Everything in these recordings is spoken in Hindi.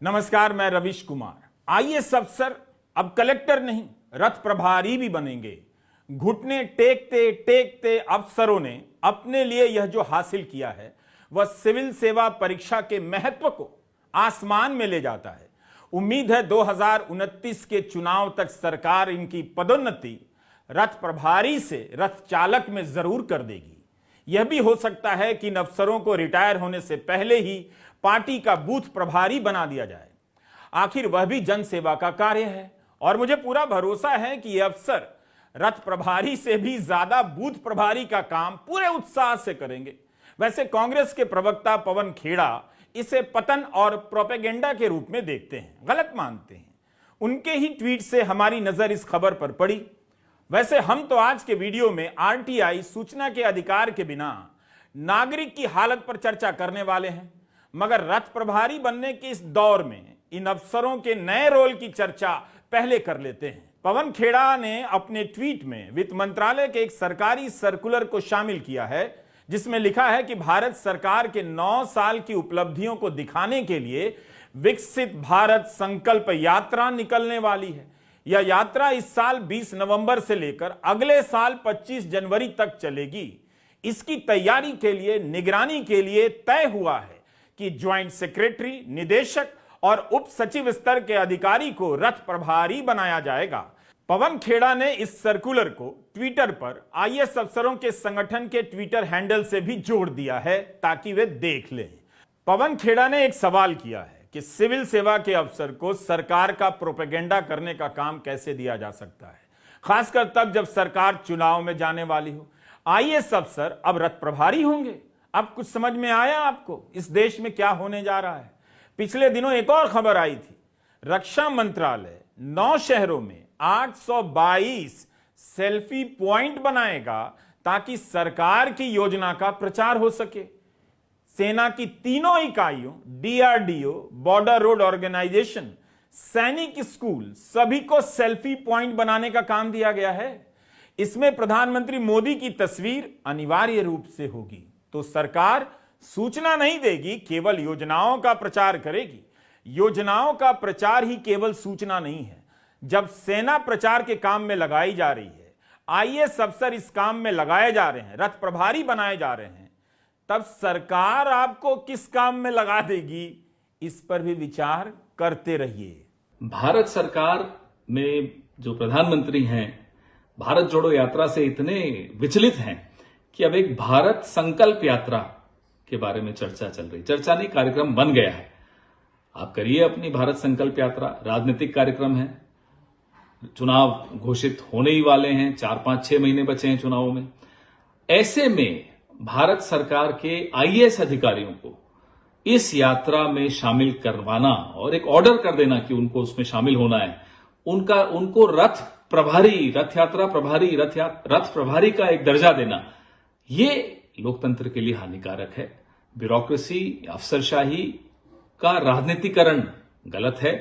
नमस्कार, मैं रविश कुमार। आईएएस अफसर अब कलेक्टर नहीं, रथ प्रभारी भी बनेंगे। घुटने टेकते टेकते अफसरों ने अपने लिए यह जो हासिल किया है वह सिविल सेवा परीक्षा के महत्व को आसमान में ले जाता है। उम्मीद है 2029 के चुनाव तक सरकार इनकी पदोन्नति रथ प्रभारी से रथ चालक में जरूर कर देगी। यह भी हो सकता है कि इन अफसरों को रिटायर होने से पहले ही पार्टी का बूथ प्रभारी बना दिया जाए। आखिर वह भी जन सेवा का कार्य है और मुझे पूरा भरोसा है कि ये अफसर रथ प्रभारी से भी ज्यादा बूथ प्रभारी का काम पूरे उत्साह से करेंगे। वैसे कांग्रेस के प्रवक्ता पवन खेड़ा इसे पतन और प्रोपेगेंडा के रूप में देखते हैं, गलत मानते हैं। उनके ही ट्वीट से हमारी नजर इस खबर पर पड़ी। वैसे हम तो आज के वीडियो में आरटीआई सूचना के अधिकार के बिना नागरिक की हालत पर चर्चा करने वाले हैं, मगर रथ प्रभारी बनने के इस दौर में इन अफसरों के नए रोल की चर्चा पहले कर लेते हैं। पवन खेड़ा ने अपने ट्वीट में वित्त मंत्रालय के एक सरकारी सर्कुलर को शामिल किया है जिसमें लिखा है कि भारत सरकार के 9 साल की उपलब्धियों को दिखाने के लिए विकसित भारत संकल्प यात्रा निकलने वाली है। यह यात्रा इस साल 20 नवंबर से लेकर अगले साल 25 जनवरी तक चलेगी। इसकी तैयारी के लिए, निगरानी के लिए तय हुआ है कि ज्वाइंट सेक्रेटरी, निदेशक और उप सचिव स्तर के अधिकारी को रथ प्रभारी बनाया जाएगा। पवन खेड़ा ने इस सर्कुलर को ट्विटर पर आईएएस अफसरों के संगठन के ट्विटर हैंडल से भी जोड़ दिया है ताकि वे देख लें। पवन खेड़ा ने एक सवाल किया है कि सिविल सेवा के अफसर को सरकार का प्रोपेगेंडा करने का काम कैसे दिया जा सकता है, खासकर तब जब सरकार चुनाव में जाने वाली हो। आईएएस अफसर अब रथ प्रभारी होंगे। अब कुछ समझ में आया आपको इस देश में क्या होने जा रहा है? पिछले दिनों एक और खबर आई थी, रक्षा मंत्रालय 9 शहरों में 822 सेल्फी पॉइंट बनाएगा ताकि सरकार की योजना का प्रचार हो सके। सेना की तीनों इकाइयों, डीआरडीओ, बॉर्डर रोड ऑर्गेनाइजेशन, सैनिक स्कूल, सभी को सेल्फी पॉइंट बनाने का काम दिया गया है। इसमें प्रधानमंत्री मोदी की तस्वीर अनिवार्य रूप से होगी। तो सरकार सूचना नहीं देगी, केवल योजनाओं का प्रचार करेगी। योजनाओं का प्रचार ही केवल सूचना नहीं है। जब सेना प्रचार के काम में लगाई जा रही है, आईएएस अफसर इस काम में लगाए जा रहे हैं, रथ प्रभारी बनाए जा रहे हैं, तब सरकार आपको किस काम में लगा देगी, इस पर भी विचार करते रहिए। भारत सरकार में जो प्रधानमंत्री हैं, भारत जोड़ो यात्रा से इतने विचलित हैं कि अब एक भारत संकल्प यात्रा के बारे में चर्चा चल रही। चर्चा नहीं, कार्यक्रम बन गया है। आप करिए अपनी भारत संकल्प यात्रा। राजनीतिक कार्यक्रम है, चुनाव घोषित होने ही वाले हैं, 4, 5, 6 महीने बचे हैं चुनावों में। ऐसे में भारत सरकार के आईएएस अधिकारियों को इस यात्रा में शामिल करवाना और एक ऑर्डर कर देना कि उनको उसमें शामिल होना है, उनको रथ प्रभारी, रथ यात्रा प्रभारी, रथ प्रभारी का एक दर्जा देना, ये लोकतंत्र के लिए हानिकारक है। ब्यूरोक्रेसी, अफसरशाही का राजनीतिकरण गलत है।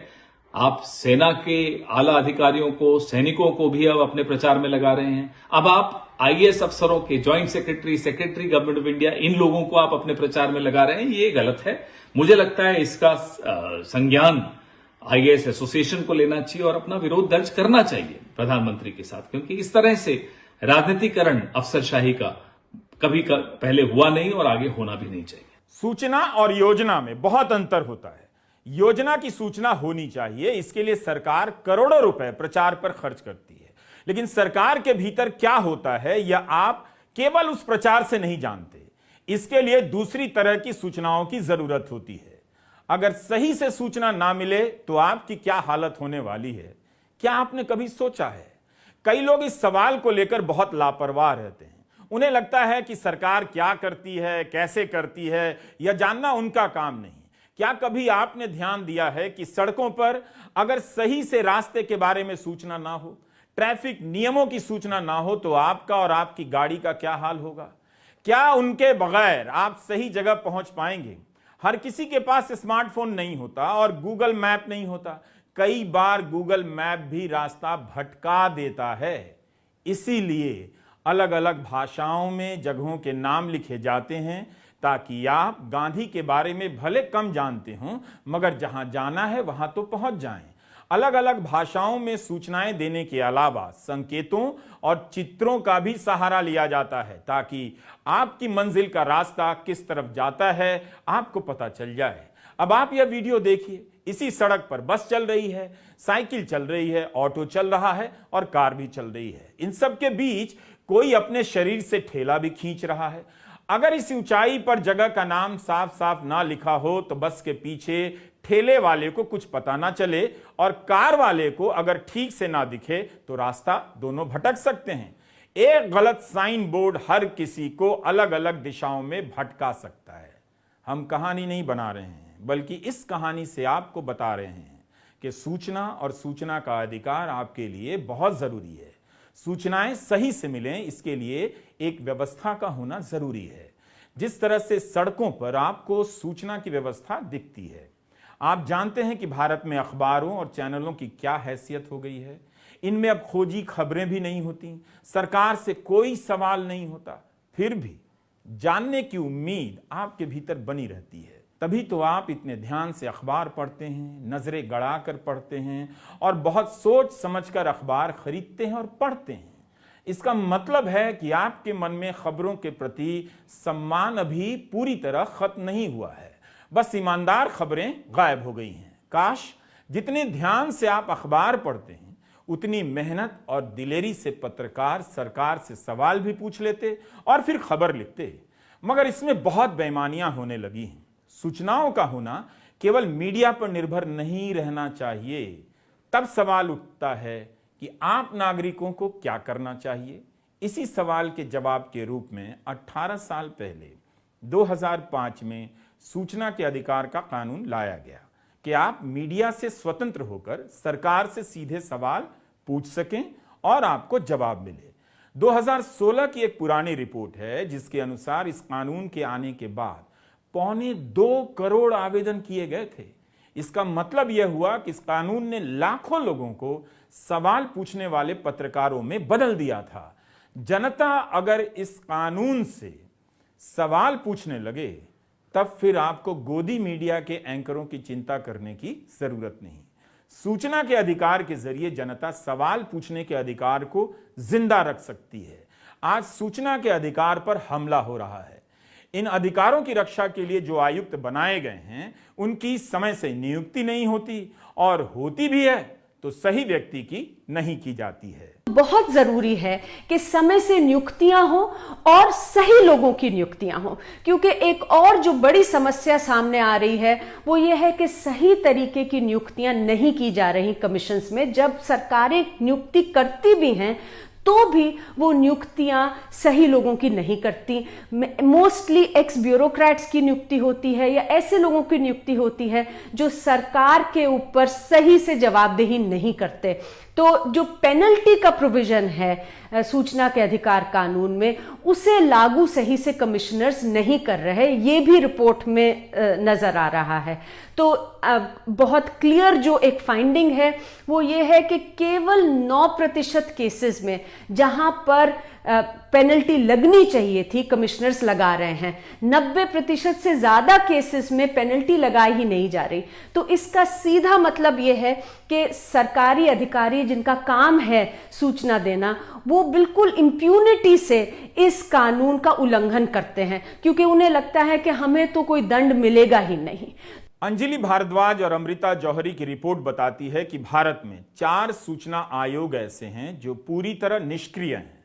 आप सेना के आला अधिकारियों को, सैनिकों को भी अब अपने प्रचार में लगा रहे हैं। अब आप आईएएस अफसरों के joint secretary government of India, इन लोगों को आप अपने प्रचार में लगा रहे हैं। ये गलत है। मुझे लगता है इसका संज्ञान आईएएस एसोसिएशन को लेना चाहिए और अपना विरोध दर्ज करना चाहिए प्रधानमंत्री के साथ, क्योंकि इस तरह से राजनीतिकरण अफसरशाही का कभी पहले हुआ नहीं और आगे होना भी नहीं चाहिए। सूचना और योजना में बहुत अंतर होता है। योजना की सूचना होनी चाहिए, इसके लिए सरकार करोड़ों रुपए प्रचार पर खर्च करती है, लेकिन सरकार के भीतर क्या होता है यह आप केवल उस प्रचार से नहीं जानते। इसके लिए दूसरी तरह की सूचनाओं की जरूरत होती है। अगर सही से सूचना ना मिले तो आपकी क्या हालत होने वाली है, क्या आपने कभी सोचा है? कई लोग इस सवाल को लेकर बहुत लापरवाह रहते हैं। उन्हें लगता है कि सरकार क्या करती है, कैसे करती है, यह जानना उनका काम नहीं। क्या कभी आपने ध्यान दिया है कि सड़कों पर अगर सही से रास्ते के बारे में सूचना ना हो, ट्रैफिक नियमों की सूचना ना हो, तो आपका और आपकी गाड़ी का क्या हाल होगा? क्या उनके बगैर आप सही जगह पहुंच पाएंगे? हर किसी के पास स्मार्टफोन नहीं होता और गूगल मैप नहीं होता। कई बार गूगल मैप भी रास्ता भटका देता है। इसीलिए अलग अलग भाषाओं में जगहों के नाम लिखे जाते हैं ताकि आप गांधी के बारे में भले कम जानते हों, मगर जहां जाना है वहां तो पहुंच जाएं। अलग अलग भाषाओं में सूचनाएं देने के अलावा संकेतों और चित्रों का भी सहारा लिया जाता है, ताकि आपकी मंजिल का रास्ता किस तरफ जाता है आपको पता चल जाए। अब आप यह वीडियो देखिए, इसी सड़क पर बस चल रही है, साइकिल चल रही है, ऑटो चल रहा है और कार भी चल रही है। इन सब के बीच कोई अपने शरीर से ठेला भी खींच रहा है। अगर इस ऊंचाई पर जगह का नाम साफ साफ ना लिखा हो तो बस के पीछे ठेले वाले को कुछ पता ना चले और कार वाले को अगर ठीक से ना दिखे तो रास्ता दोनों भटक सकते हैं। एक गलत साइन बोर्ड हर किसी को अलग अलग दिशाओं में भटका सकता है। हम कहानी नहीं बना रहे हैं, बल्कि इस कहानी से आपको बता रहे हैं कि सूचना और सूचना का अधिकार आपके लिए बहुत जरूरी है। सूचनाएं सही से मिलें, इसके लिए एक व्यवस्था का होना जरूरी है। जिस तरह से सड़कों पर आपको सूचना की व्यवस्था दिखती है। आप जानते हैं कि भारत में अखबारों और चैनलों की क्या हैसियत हो गई है। इनमें अब खोजी खबरें भी नहीं होती, सरकार से कोई सवाल नहीं होता, फिर भी जानने की उम्मीद आपके भीतर बनी रहती है। तभी तो आप इतने ध्यान से अखबार पढ़ते हैं, नजरें गड़ाकर पढ़ते हैं और बहुत सोच समझकर अखबार खरीदते हैं और पढ़ते हैं। इसका मतलब है कि आपके मन में खबरों के प्रति सम्मान अभी पूरी तरह खत्म नहीं हुआ है, बस ईमानदार खबरें गायब हो गई हैं। काश जितने ध्यान से आप अखबार पढ़ते हैं, उतनी मेहनत और दिलेरी से पत्रकार सरकार से सवाल भी पूछ लेते और फिर खबर लिखते, मगर इसमें बहुत बेईमानियां होने लगी हैं। सूचनाओं का होना केवल मीडिया पर निर्भर नहीं रहना चाहिए। तब सवाल उठता है कि आप नागरिकों को क्या करना चाहिए। इसी सवाल के जवाब के रूप में 18 साल पहले 2005 में सूचना के अधिकार का कानून लाया गया कि आप मीडिया से स्वतंत्र होकर सरकार से सीधे सवाल पूछ सकें और आपको जवाब मिले। 2016 की एक पुरानी रिपोर्ट है जिसके अनुसार इस कानून के आने के बाद 2.25 करोड़ आवेदन किए गए थे। इसका मतलब यह हुआ कि इस कानून ने लाखों लोगों को सवाल पूछने वाले पत्रकारों में बदल दिया था। जनता अगर इस कानून से सवाल पूछने लगे तब फिर आपको गोदी मीडिया के एंकरों की चिंता करने की जरूरत नहीं। सूचना के अधिकार के जरिए जनता सवाल पूछने के अधिकार को जिंदा रख सकती है। आज सूचना के अधिकार पर हमला हो रहा है। इन अधिकारों की रक्षा के लिए जो आयुक्त बनाए गए हैं, उनकी समय से नियुक्ति नहीं होती और होती भी है तो सही व्यक्ति की नहीं की जाती है। बहुत जरूरी है कि समय से नियुक्तियां हो और सही लोगों की नियुक्तियां हो, क्योंकि एक और जो बड़ी समस्या सामने आ रही है वो ये है कि सही तरीके की नियुक्तियां नहीं की जा रही कमीशंस में। जब सरकारें नियुक्ति करती भी हैं तो भी वो नियुक्तियां सही लोगों की नहीं करती। मोस्टली एक्स ब्यूरोक्रेट्स की नियुक्ति होती है या ऐसे लोगों की नियुक्ति होती है जो सरकार के ऊपर सही से जवाबदेही नहीं करते। तो जो पेनल्टी का प्रोविजन है सूचना के अधिकार कानून में, उसे लागू सही से कमिश्नर्स नहीं कर रहे, ये भी रिपोर्ट में नजर आ रहा है। तो बहुत क्लियर जो एक फाइंडिंग है वो ये है कि केवल 9% केसेस में जहां पर पेनल्टी लगनी चाहिए थी कमिश्नर्स लगा रहे हैं। 90% से ज्यादा केसेस में पेनल्टी लगाई ही नहीं जा रही। तो इसका सीधा मतलब यह है कि सरकारी अधिकारी जिनका काम है सूचना देना, वो बिल्कुल इंप्यूनिटी से इस कानून का उल्लंघन करते हैं, क्योंकि उन्हें लगता है कि हमें तो कोई दंड मिलेगा ही नहीं। अंजलि भारद्वाज और अमृता जौहरी की रिपोर्ट बताती है कि भारत में 4 सूचना आयोग ऐसे हैं जो पूरी तरह निष्क्रिय हैं।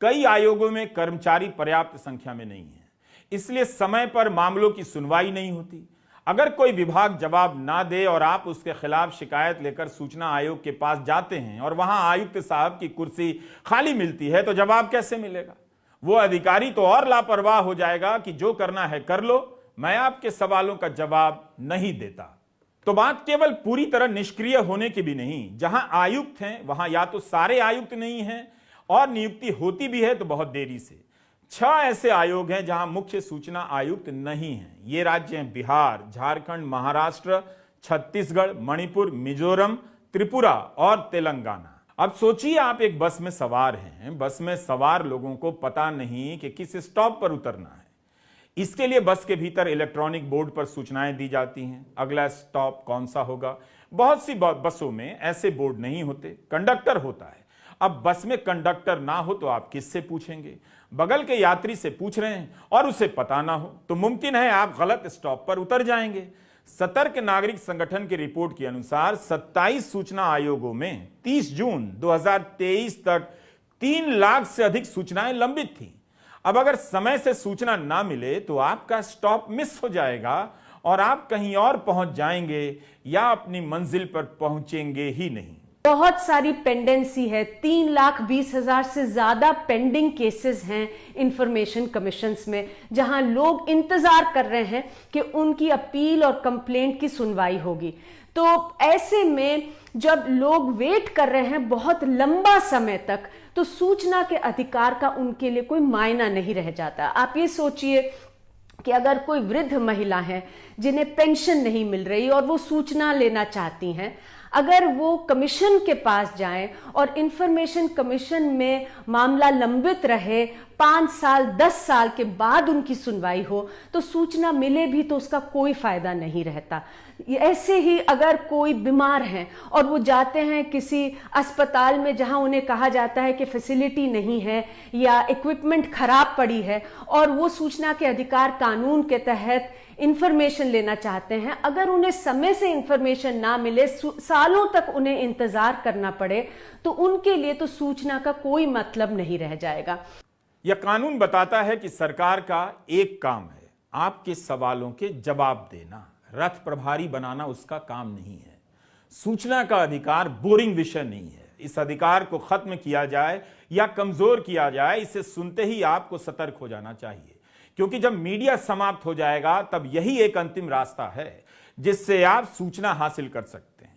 कई आयोगों में कर्मचारी पर्याप्त संख्या में नहीं है, इसलिए समय पर मामलों की सुनवाई नहीं होती। अगर कोई विभाग जवाब ना दे और आप उसके खिलाफ शिकायत लेकर सूचना आयोग के पास जाते हैं और वहां आयुक्त साहब की कुर्सी खाली मिलती है, तो जवाब कैसे मिलेगा? वो अधिकारी तो और लापरवाह हो जाएगा कि जो करना है कर लो, मैं आपके सवालों का जवाब नहीं देता। तो बात केवल पूरी तरह निष्क्रिय होने की भी नहीं। जहां आयुक्त हैं वहां या तो सारे आयुक्त नहीं हैं और नियुक्ति होती भी है तो बहुत देरी से। 6 ऐसे आयोग हैं जहां मुख्य सूचना आयुक्त नहीं है। ये राज्य हैं बिहार, झारखंड, महाराष्ट्र, छत्तीसगढ़, मणिपुर, मिजोरम, त्रिपुरा और तेलंगाना। अब सोचिए आप एक बस में सवार हैं, बस में सवार लोगों को पता नहीं कि किस स्टॉप पर उतरना है। इसके लिए बस के भीतर इलेक्ट्रॉनिक बोर्ड पर सूचनाएं दी जाती हैं, अगला स्टॉप कौन सा होगा। बहुत सी बसों में ऐसे बोर्ड नहीं होते, कंडक्टर होता है। अब बस में कंडक्टर ना हो तो आप किससे पूछेंगे? बगल के यात्री से पूछ रहे हैं और उसे पता ना हो तो मुमकिन है आप गलत स्टॉप पर उतर जाएंगे। सतर्क नागरिक संगठन की रिपोर्ट के अनुसार 27 सूचना आयोगों में 30 जून 2023 तक 3 लाख से अधिक सूचनाएं लंबित थी। अब अगर समय से सूचना ना मिले तो आपका स्टॉप मिस हो जाएगा और आप कहीं और पहुंच जाएंगे या अपनी मंजिल पर पहुंचेंगे ही नहीं। बहुत सारी पेंडेंसी है, 3,20,000 से ज्यादा पेंडिंग केसेस हैं इंफॉर्मेशन कमीशंस में, जहां लोग इंतजार कर रहे हैं कि उनकी अपील और कंप्लेंट की सुनवाई होगी। तो ऐसे में जब लोग वेट कर रहे हैं बहुत लंबा समय तक, तो सूचना के अधिकार का उनके लिए कोई मायना नहीं रह जाता। आप ये सोचिए कि अगर कोई वृद्ध महिला है जिन्हें पेंशन नहीं मिल रही और वो सूचना लेना चाहती हैं, अगर वो कमीशन के पास जाएं और इंफॉर्मेशन कमीशन में मामला लंबित रहे, 5 साल 10 साल के बाद उनकी सुनवाई हो, तो सूचना मिले भी तो उसका कोई फायदा नहीं रहता। ऐसे ही अगर कोई बीमार है और वो जाते हैं किसी अस्पताल में जहां उन्हें कहा जाता है कि फैसिलिटी नहीं है या इक्विपमेंट खराब पड़ी है, और वो सूचना के अधिकार कानून के तहत इंफॉर्मेशन लेना चाहते हैं, अगर उन्हें समय से इंफॉर्मेशन ना मिले, सालों तक उन्हें इंतजार करना पड़े, तो उनके लिए तो सूचना का कोई मतलब नहीं रह जाएगा। यह कानून बताता है कि सरकार का एक काम है आपके सवालों के जवाब देना, रथ प्रभारी बनाना उसका काम नहीं है। सूचना का अधिकार बोरिंग विषय नहीं है। इस अधिकार को खत्म किया जाए या कमजोर किया जाए, इसे सुनते ही आपको सतर्क हो जाना चाहिए, क्योंकि जब मीडिया समाप्त हो जाएगा तब यही एक अंतिम रास्ता है जिससे आप सूचना हासिल कर सकते हैं।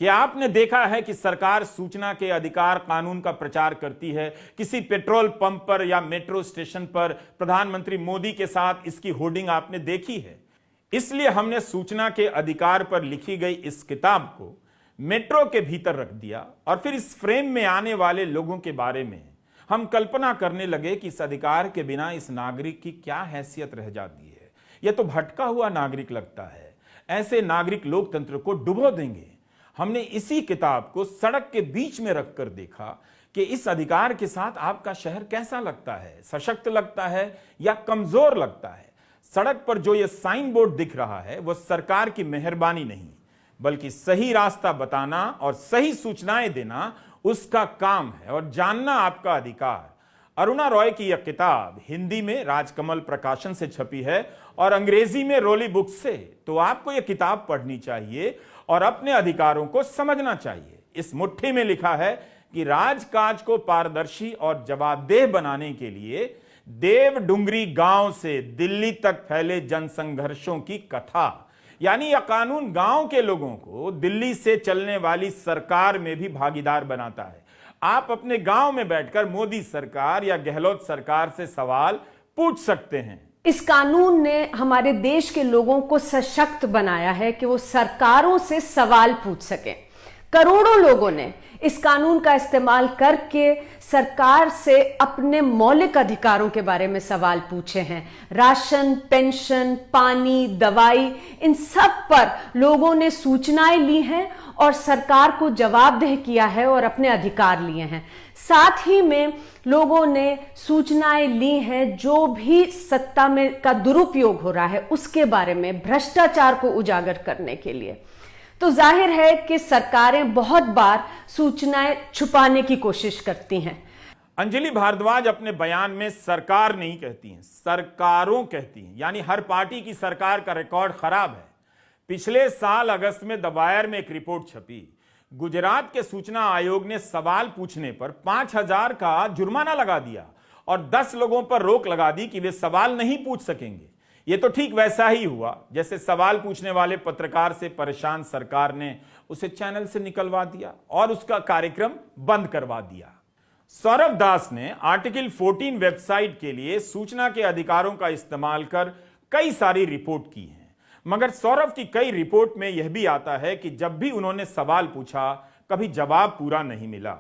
क्या आपने देखा है कि सरकार सूचना के अधिकार कानून का प्रचार करती है? किसी पेट्रोल पंप पर या मेट्रो स्टेशन पर प्रधानमंत्री मोदी के साथ इसकी होर्डिंग आपने देखी है? इसलिए हमने सूचना के अधिकार पर लिखी गई इस किताब को मेट्रो के भीतर रख दिया और फिर इस फ्रेम में आने वाले लोगों के बारे में हम कल्पना करने लगे कि इस अधिकार के बिना इस नागरिक की क्या हैसियत रह जाती है। यह तो भटका हुआ नागरिक लगता है। ऐसे नागरिक लोकतंत्र को डुबो देंगे। हमने इसी किताब को सड़क के बीच में रखकर देखा कि इस अधिकार के साथ आपका शहर कैसा लगता है, सशक्त लगता है या कमजोर लगता है। सड़क पर जो यह साइन बोर्ड दिख रहा है वह सरकार की मेहरबानी नहीं, बल्कि सही रास्ता बताना और सही सूचनाएं देना उसका काम है और जानना आपका अधिकार। अरुणा रॉय की यह किताब हिंदी में राजकमल प्रकाशन से छपी है और अंग्रेजी में रोली बुक्स से। तो आपको यह किताब पढ़नी चाहिए और अपने अधिकारों को समझना चाहिए। इस मुट्ठी में लिखा है कि राजकाज को पारदर्शी और जवाबदेह बनाने के लिए देवडुंगरी गांव से दिल्ली तक फैले जनसंघर्षों की कथा, यानी यह कानून गांव के लोगों को दिल्ली से चलने वाली सरकार में भी भागीदार बनाता है। आप अपने गांव में बैठकर मोदी सरकार या गहलोत सरकार से सवाल पूछ सकते हैं। इस कानून ने हमारे देश के लोगों को सशक्त बनाया है कि वो सरकारों से सवाल पूछ सकें। करोड़ों लोगों ने इस कानून का इस्तेमाल करके सरकार से अपने मौलिक अधिकारों के बारे में सवाल पूछे हैं। राशन, पेंशन, पानी, दवाई, इन सब पर लोगों ने सूचनाएं ली हैं और सरकार को जवाबदेह किया है और अपने अधिकार लिए हैं। साथ ही में लोगों ने सूचनाएं ली हैं जो भी सत्ता में का दुरुपयोग हो रहा है उसके बारे में, भ्रष्टाचार को उजागर करने के लिए। तो जाहिर है कि सरकारें बहुत बार सूचनाएं छुपाने की कोशिश करती हैं। अंजलि भारद्वाज अपने बयान में सरकार नहीं कहती हैं, सरकारों कहती हैं, यानी हर पार्टी की सरकार का रिकॉर्ड खराब है। पिछले साल अगस्त में द वायर में एक रिपोर्ट छपी। गुजरात के सूचना आयोग ने सवाल पूछने पर 5,000 का जुर्माना लगा दिया और 10 लोगों पर रोक लगा दी कि वे सवाल नहीं पूछ सकेंगे। यह तो ठीक वैसा ही हुआ जैसे सवाल पूछने वाले पत्रकार से परेशान सरकार ने उसे चैनल से निकलवा दिया और उसका कार्यक्रम बंद करवा दिया। सौरभ दास ने आर्टिकल 14 वेबसाइट के लिए सूचना के अधिकारों का इस्तेमाल कर कई सारी रिपोर्ट की हैं, मगर सौरभ की कई रिपोर्ट में यह भी आता है कि जब भी उन्होंने सवाल पूछा कभी जवाब पूरा नहीं मिला।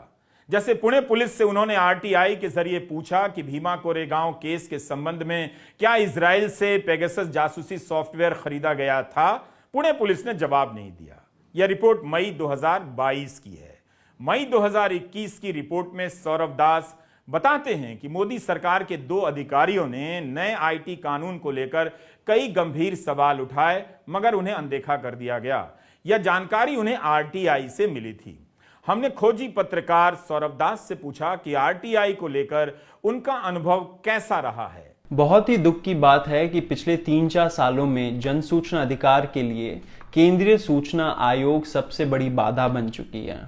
जैसे पुणे पुलिस से उन्होंने आरटीआई के जरिए पूछा कि भीमा कोरेगांव केस के संबंध में क्या इजराइल से पेगासस जासूसी सॉफ्टवेयर खरीदा गया था। पुणे पुलिस ने जवाब नहीं दिया। यह रिपोर्ट मई 2022 की है। मई 2021 की रिपोर्ट में सौरभ दास बताते हैं कि मोदी सरकार के 2 अधिकारियों ने नए आईटी कानून को लेकर कई गंभीर सवाल उठाए, मगर उन्हें अनदेखा कर दिया गया। यह जानकारी उन्हें आरटीआई से मिली थी। हमने खोजी पत्रकार सौरभ दास से पूछा कि आरटीआई को लेकर उनका अनुभव कैसा रहा है। बहुत ही दुख की बात है कि पिछले 3-4 सालों में जन सूचना अधिकार के लिए केंद्रीय सूचना आयोग सबसे बड़ी बाधा बन चुकी है।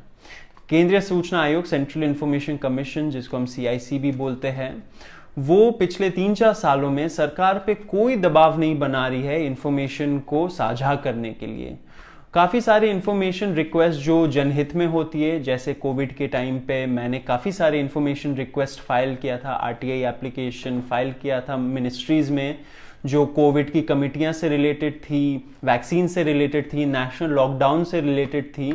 केंद्रीय सूचना आयोग, सेंट्रल इंफॉर्मेशन कमीशन, जिसको हम CIC भी बोलते हैं, वो पिछले 3-4 सालों में सरकार पे कोई दबाव नहीं बना रही है इंफॉर्मेशन को साझा करने के लिए। काफ़ी सारे इंफॉर्मेशन रिक्वेस्ट जो जनहित में होती है, जैसे कोविड के टाइम पे मैंने काफ़ी सारे इंफॉर्मेशन रिक्वेस्ट फाइल किया था, RTI एप्लीकेशन फाइल किया था मिनिस्ट्रीज में, जो कोविड की कमिटियां से रिलेटेड थी, वैक्सीन से रिलेटेड थी, नेशनल लॉकडाउन से रिलेटेड थी।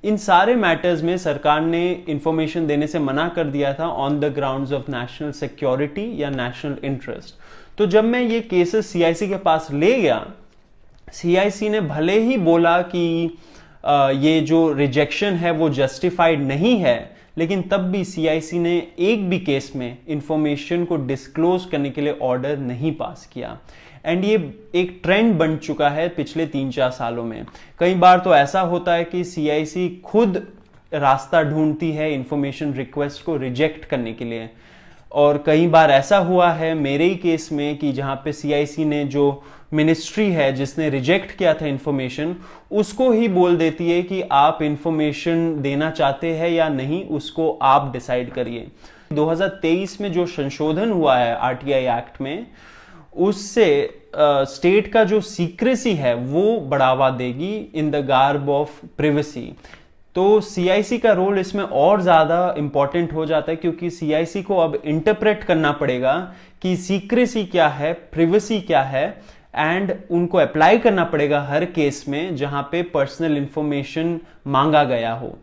इन सारे मैटर्स में सरकार ने इंफॉर्मेशन देने से मना कर दिया था on the grounds of national security या नेशनल इंटरेस्ट। तो जब मैं ये केसेस CIC के पास ले गया, CIC ने भले ही बोला कि ये जो रिजेक्शन है वो जस्टिफाइड नहीं है, लेकिन तब भी CIC ने एक भी केस में इंफॉर्मेशन को डिस्क्लोज करने के लिए ऑर्डर नहीं पास किया। एंड ये एक ट्रेंड बन चुका है पिछले 3-4 सालों में। कई बार तो ऐसा होता है कि CIC खुद रास्ता ढूंढती है इंफॉर्मेशन रिक्वेस्ट को रिजेक्ट करने के लिए, और कई बार ऐसा हुआ है मेरे ही केस में कि जहां पे CIC ने जो मिनिस्ट्री है जिसने रिजेक्ट किया था इंफॉर्मेशन, उसको ही बोल देती है कि आप इंफॉर्मेशन देना चाहते हैं या नहीं, उसको आप डिसाइड करिए। 2023 में जो संशोधन हुआ है RTI एक्ट में, उससे स्टेट का जो सीक्रेसी है वो बढ़ावा देगी in the garb of privacy. तो CIC का रोल इसमें और ज्यादा इंपॉर्टेंट हो जाता है, क्योंकि CIC को अब इंटरप्रेट करना पड़ेगा कि सीक्रेसी क्या है, प्रिवेसी क्या है, एंड उनको अप्लाई करना पड़ेगा हर केस में जहां पे पर्सनल इंफॉर्मेशन मांगा गया हो।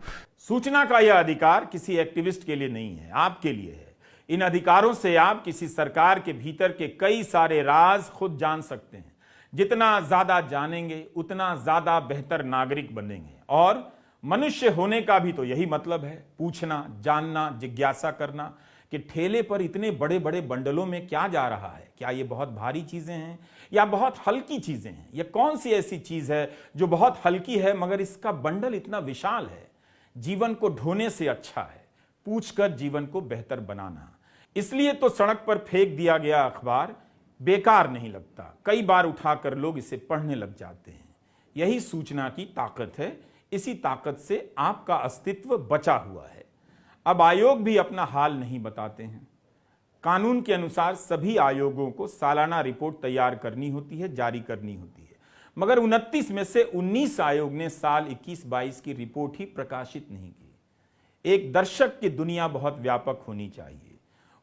सूचना का यह अधिकार किसी एक्टिविस्ट के लिए नहीं है, आपके लिए है। इन अधिकारों से आप किसी सरकार के भीतर के कई सारे राज खुद जान सकते हैं। जितना ज्यादा जानेंगे उतना ज्यादा बेहतर नागरिक बनेंगे। और मनुष्य होने का भी तो यही मतलब है, पूछना, जानना, जिज्ञासा करना कि ठेले पर इतने बड़े बड़े बंडलों में क्या जा रहा है। क्या ये बहुत भारी चीजें हैं या बहुत हल्की चीजें हैं? ये कौन सी ऐसी चीज है जो बहुत हल्की है मगर इसका बंडल इतना विशाल है? जीवन को ढोने से अच्छा है पूछकर जीवन को बेहतर बनाना। इसलिए तो सड़क पर फेंक दिया गया अखबार बेकार नहीं लगता, कई बार उठाकर लोग इसे पढ़ने लग जाते हैं। यही सूचना की ताकत है। इसी ताकत से आपका अस्तित्व बचा हुआ है। अब आयोग भी अपना हाल नहीं बताते हैं। कानून के अनुसार सभी आयोगों को सालाना रिपोर्ट तैयार करनी होती है, जारी करनी होती है, मगर 29 में से 19 आयोग ने साल 21-22 की रिपोर्ट ही प्रकाशित नहीं की। एक दर्शक की दुनिया बहुत व्यापक होनी चाहिए,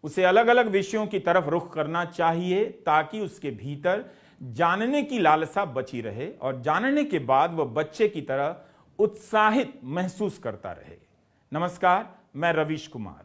उसे अलग अलग विषयों की तरफ रुख करना चाहिए ताकि उसके भीतर जानने की लालसा बची रहे और जानने के बाद वह बच्चे की तरह उत्साहित महसूस करता रहे। नमस्कार, मैं रवीश कुमार।